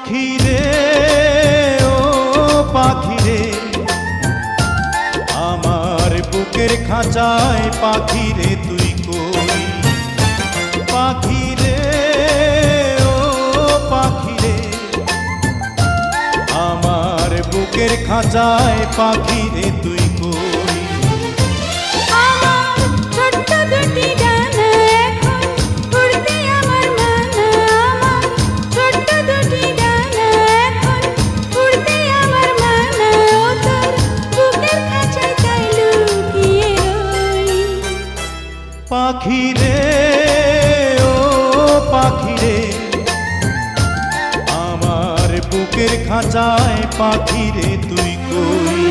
পাখি রে ও পাখি রে, আমার বুকের খাঁচায় পাখি রে তুই কই। পাখি রে ও পাখি রে, আমার বুকের খাঁচায় পাখি রে তুই কই। আমার ছোট্ট দুটি ডানা এখন উড়তে আমার মানা, আমার ছোট্ট দুটি ডানা এখন উড়তে আমার মানা, ও তোর বুকের খাঁচায় তাই লুকিয়ে রই। পাখি রে ও পাখি রে, আমার বুকের খাঁচায় পাখি রে তুই কই।